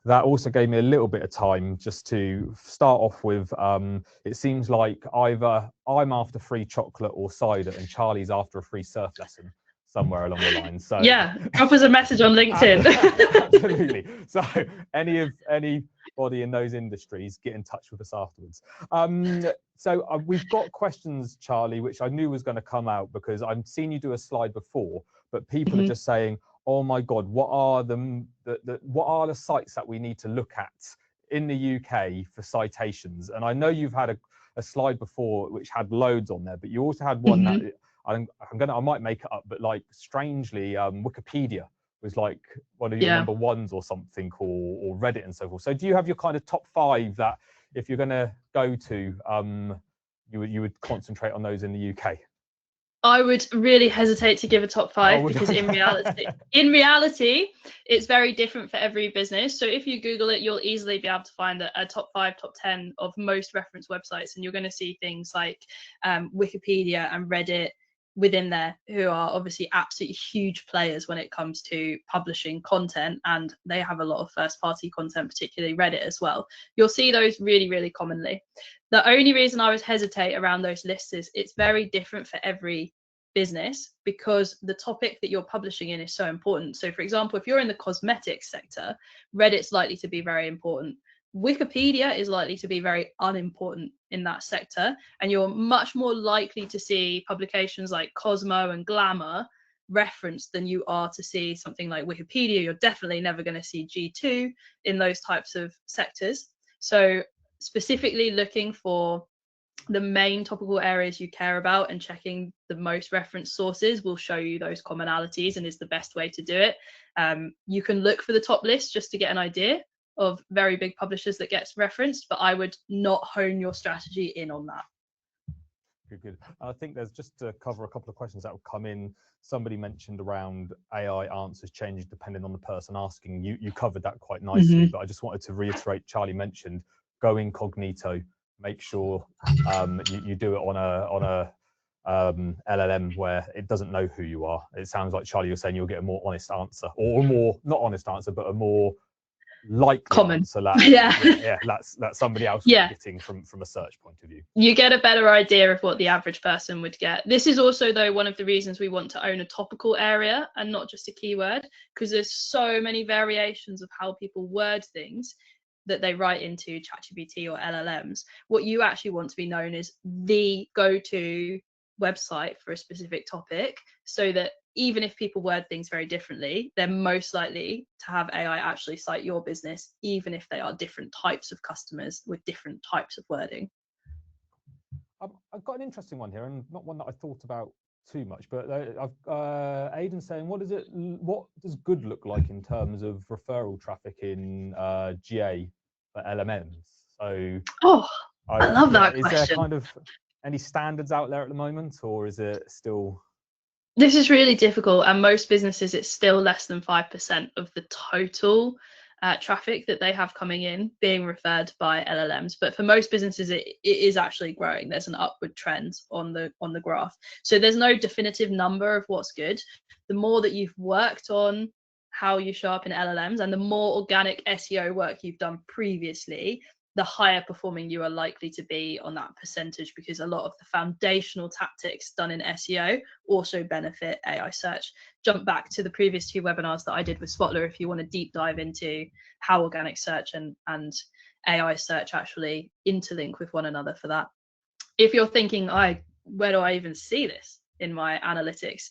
that also gave me a little bit of time just to start off with. It seems like either I'm after free chocolate or cider, and Charlie's after a free surf lesson somewhere along the line. So yeah, drop us a message on LinkedIn. Absolutely. So anybody in those industries, get in touch with us afterwards. So we've got questions, Charlie, which I knew was going to come out because I've seen you do a slide before, but people are just saying, oh my God, what are the sites that we need to look at in the UK for citations? And I know you've had a slide before which had loads on there, but you also had one that I might make it up, but like strangely, Wikipedia was like one of your number ones or something, or Reddit and so forth. So do you have your kind of top 5 that if you're going to go to, you would concentrate on those in the UK? I would really hesitate to give a top five because in reality, it's very different for every business. So if you Google it, you'll easily be able to find a top 5, top 10 of most reference websites, and you're going to see things like Wikipedia and Reddit within there, who are obviously absolutely huge players when it comes to publishing content, and they have a lot of first-party content, particularly Reddit as well. You'll see those really, really commonly. The only reason I would hesitate around those lists is it's very different for every business because the topic that you're publishing in is so important. So for example, if you're in the cosmetics sector, Reddit's likely to be very important. Wikipedia is likely to be very unimportant in that sector, and you're much more likely to see publications like Cosmo and Glamour referenced than you are to see something like Wikipedia. You're definitely never going to see G2 in those types of sectors. So specifically looking for the main topical areas you care about and checking the most referenced sources will show you those commonalities and is the best way to do it. You can look for the top list just to get an idea of very big publishers that gets referenced, but I would not hone your strategy in on that. Good. I think there's just to cover a couple of questions that will come in. Somebody mentioned around AI answers changing depending on the person asking. You covered that quite nicely, but I just wanted to reiterate, Charlie mentioned go incognito, make sure you do it on a LLM where it doesn't know who you are. It sounds like, Charlie, you're saying you'll get a more honest answer, or more, not honest answer, but a more likely common answer that that's somebody else getting from a search point of view. You get a better idea of what the average person would get. This is also, though, one of the reasons we want to own a topical area and not just a keyword, because there's so many variations of how people word things that they write into ChatGPT or LLMs. What you actually want to be known as the go-to website for a specific topic, so that even if people word things very differently, they're most likely to have AI actually cite your business, even if they are different types of customers with different types of wording. I've got an interesting one here, and not one that I thought about too much, but Aidan saying, what does good look like in terms of referral traffic in GA for LMMs? So I love that question. Is there kind of any standards out there at the moment, or is it still? This is really difficult, and most businesses, it's still less than 5% of the total traffic that they have coming in being referred by LLMs. But for most businesses, it is actually growing. There's an upward trend on the graph. So there's no definitive number of what's good. The more that you've worked on how you show up in LLMs and the more organic SEO work you've done previously, the higher performing you are likely to be on that percentage, because a lot of the foundational tactics done in SEO also benefit AI search. Jump back to the previous 2 webinars that I did with Spotler if you want to deep dive into how organic search and AI search actually interlink with one another for that. If you're thinking, where do I even see this in my analytics?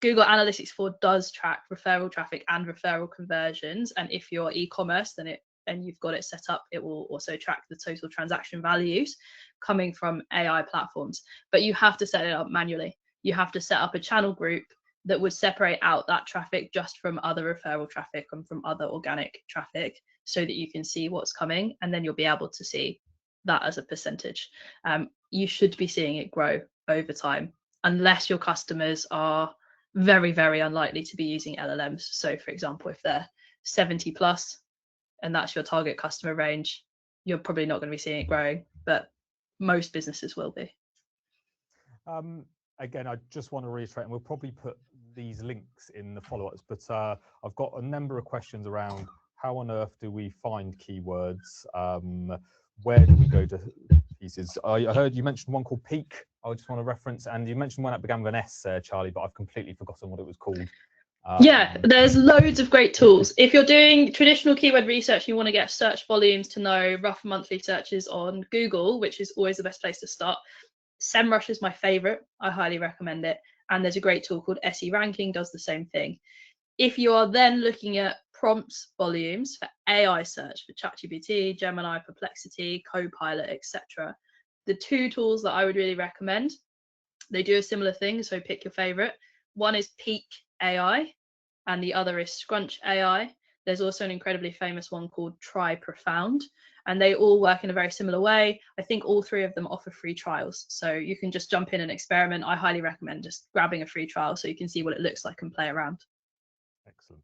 Google Analytics 4 does track referral traffic and referral conversions, and if you're e-commerce, then and you've got it set up, it will also track the total transaction values coming from AI platforms. But you have to set it up manually. You have to set up a channel group that would separate out that traffic just from other referral traffic and from other organic traffic, so that you can see what's coming, and then you'll be able to see that as a percentage. You should be seeing it grow over time, unless your customers are very, very unlikely to be using LLMs. So for example, if they're 70 plus, and that's your target customer range, you're probably not going to be seeing it growing, but most businesses will be. Again, I just want to reiterate, and we'll probably put these links in the follow-ups, but I've got a number of questions around how on earth do we find keywords? Where do we go to pieces? I heard you mentioned one called Peak. I just want to reference, and you mentioned one that began with an S, Charlie, but I've completely forgotten what it was called. Yeah, there's loads of great tools. If you're doing traditional keyword research, you want to get search volumes to know rough monthly searches on Google, which is always the best place to start. SEMrush is my favorite. I highly recommend it. And there's a great tool called SE Ranking, does the same thing. If you are then looking at prompts volumes for AI search, for ChatGPT, Gemini, Perplexity, Copilot, etc., the 2 tools that I would really recommend, they do a similar thing, so pick your favorite. One is Peak AI, and the other is Scrunch AI. There's also an incredibly famous one called Try Profound, and they all work in a very similar way. I think all three of them offer free trials, so you can just jump in and experiment. I highly recommend just grabbing a free trial so you can see what it looks like and play around. Excellent.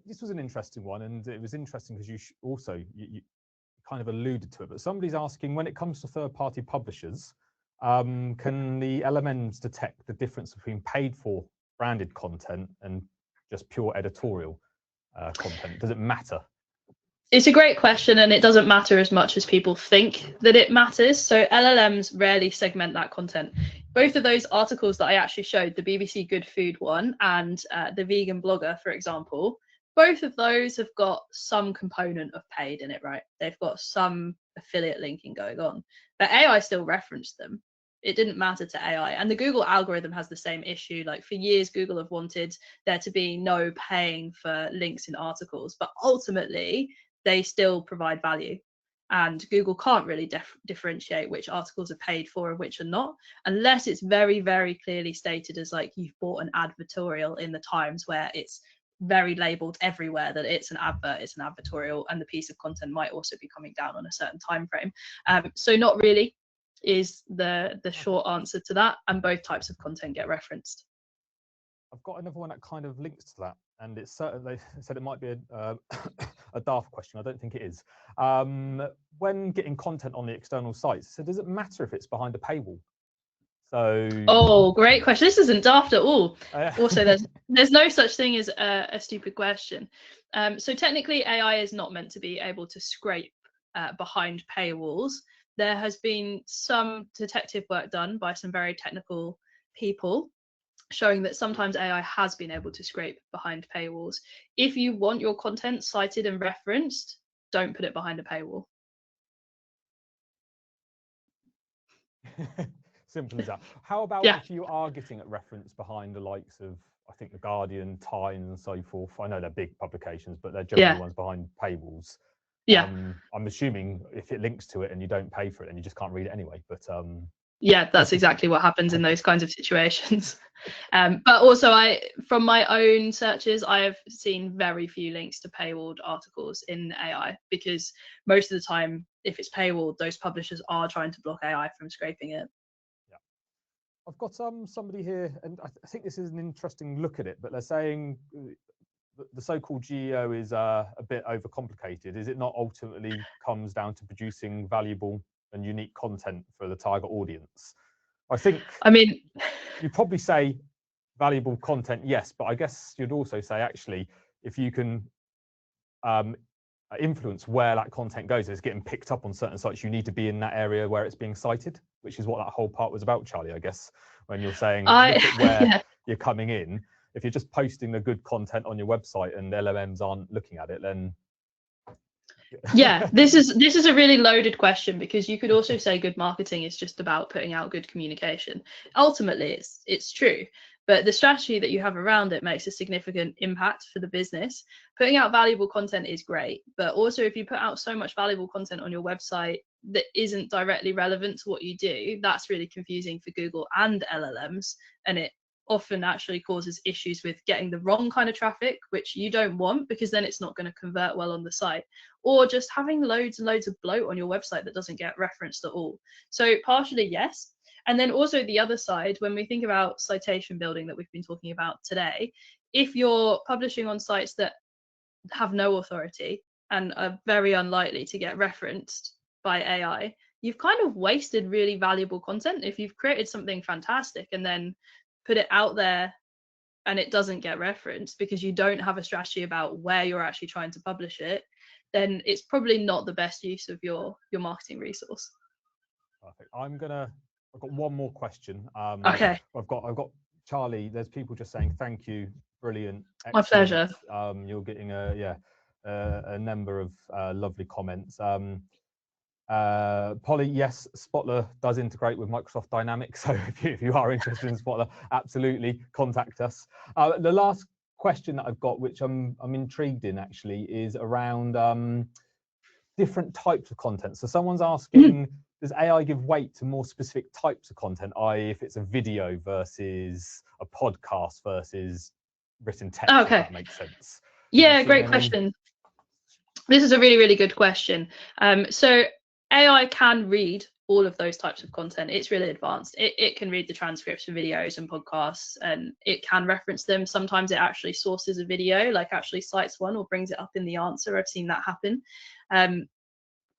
This was an interesting one, and it was interesting because you kind of alluded to it, but somebody's asking, when it comes to third-party publishers, can the LLMs detect the difference between paid for branded content and just pure editorial content? Does it matter? It's a great question, and it doesn't matter as much as people think that it matters. So LLMs rarely segment that content. Both of those articles that I actually showed, the BBC Good Food one and the vegan blogger, for example, both of those have got some component of paid in it, right? They've got some affiliate linking going on, but AI still referenced them. It didn't matter to AI. And the Google algorithm has the same issue. Like, for years, Google have wanted there to be no paying for links in articles, but ultimately they still provide value. And Google can't really differentiate which articles are paid for and which are not, unless it's very, very clearly stated as like you've bought an advertorial in the Times, where it's very labeled everywhere that it's an advert, it's an advertorial, and the piece of content might also be coming down on a certain time frame. So not really is the short answer to that, and both types of content get referenced. I've got another one that kind of links to that, and it's they said it might be a daft question. I don't think it is. When getting content on the external sites, so does it matter if it's behind a paywall? So, oh, great question. This isn't daft at all. Also, there's no such thing as a stupid question. So technically, AI is not meant to be able to scrape behind paywalls. There has been some detective work done by some very technical people showing that sometimes AI has been able to scrape behind paywalls. If you want your content cited and referenced, don't put it behind a paywall. Simple as that. How about if you are getting a reference behind the likes of, I think, The Guardian, Times, and so forth? I know they're big publications, but they're generally ones behind paywalls. Yeah. I'm assuming if it links to it and you don't pay for it, then you just can't read it anyway. But yeah, that's exactly what happens in those kinds of situations. But also, from my own searches, I have seen very few links to paywalled articles in AI, because most of the time, if it's paywalled, those publishers are trying to block AI from scraping it. Yeah, I've got somebody here, and I think this is an interesting look at it, but they're saying the so-called GEO is a bit overcomplicated. Is it not ultimately comes down to producing valuable and unique content for the target audience? I mean, you'd probably say valuable content, yes, but I guess you'd also say, actually, if you can influence where that content goes, it's getting picked up on certain sites, you need to be in that area where it's being cited, which is what that whole part was about, Charlie, I guess, when you're saying look at where you're coming in. If you're just posting the good content on your website and LLMs aren't looking at it, then yeah, this is a really loaded question, because you could also say good marketing is just about putting out good communication. Ultimately, it's true, but the strategy that you have around it makes a significant impact for the business. Putting out valuable content is great, but also if you put out so much valuable content on your website that isn't directly relevant to what you do, that's really confusing for Google and LLMs, and it often actually causes issues with getting the wrong kind of traffic, which you don't want, because then it's not going to convert well on the site, or just having loads and loads of bloat on your website that doesn't get referenced at all. So partially, yes. And then also the other side, when we think about citation building that we've been talking about today, if you're publishing on sites that have no authority and are very unlikely to get referenced by AI, you've kind of wasted really valuable content. If you've created something fantastic and then put it out there and it doesn't get referenced because you don't have a strategy about where you're actually trying to publish it, then it's probably not the best use of your marketing resource. Perfect. I've got one more question. Okay. I've got Charlie. There's people just saying thank you, brilliant, excellent. My pleasure. You're getting a number of lovely comments. Polly, yes, Spotler does integrate with Microsoft Dynamics, so if you are interested in Spotler, absolutely contact us. The last question that I've got, which I'm intrigued in actually, is around different types of content. So someone's asking, does AI give weight to more specific types of content, i.e. if it's a video versus a podcast versus written text, if that makes sense? Yeah, great question. This is a really, really good question. So AI can read all of those types of content. It's really advanced. It can read the transcripts of videos and podcasts, and it can reference them. Sometimes it actually sources a video, like actually cites one or brings it up in the answer. I've seen that happen.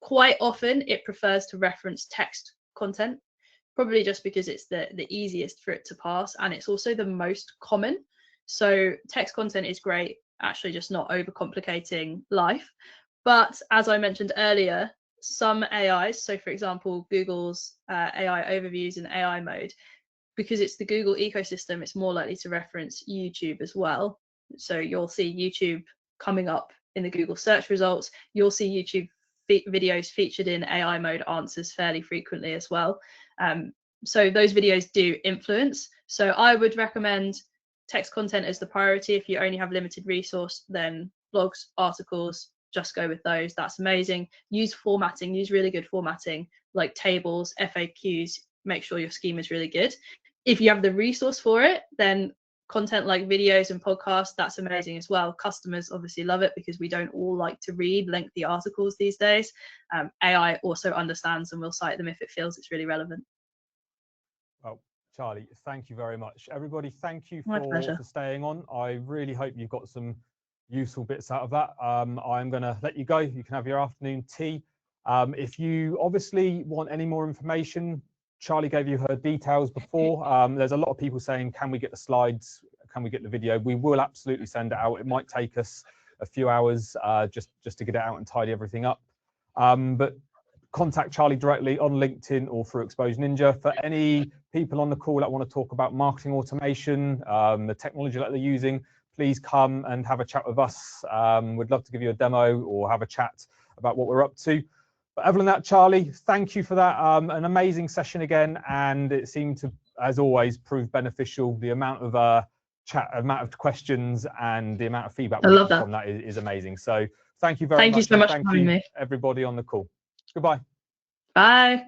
Quite often it prefers to reference text content, probably just because it's the easiest for it to pass, and it's also the most common. So text content is great, actually just not overcomplicating life. But as I mentioned earlier, some AIs, so for example, Google's AI overviews in AI mode, because it's the Google ecosystem, it's more likely to reference YouTube as well. So you'll see YouTube coming up in the Google search results. You'll see YouTube videos featured in AI mode answers fairly frequently as well. So those videos do influence. So I would recommend text content as the priority. If you only have limited resource, then blogs, articles, just go with those. That's amazing. Use formatting, use really good formatting like tables, FAQs. Make sure your schema is really good. If you have the resource for it, then content like videos and podcasts, that's amazing as well. Customers obviously love it because we don't all like to read lengthy articles these days. AI also understands and will cite them if it feels it's really relevant. Well, Charlie, thank you very much. Everybody, thank you My pleasure. for staying on. I really hope you got some useful bits out of that. I'm going to let you go. You can have your afternoon tea. If you obviously want any more information, Charlie gave you her details before. There's a lot of people saying, can we get the slides? Can we get the video? We will absolutely send it out. It might take us a few hours just to get it out and tidy everything up. But contact Charlie directly on LinkedIn or through Exposure Ninja. For any people on the call that want to talk about marketing automation, the technology that they're using, please come and have a chat with us. We'd love to give you a demo or have a chat about what we're up to. But other than that, Charlie, thank you for that. An amazing session again, and it seemed to, as always, prove beneficial. The amount of amount of questions and the amount of feedback we get from that is amazing. So thank you very much. Thank you so much for thank having you, me. everybody on the call. Goodbye. Bye.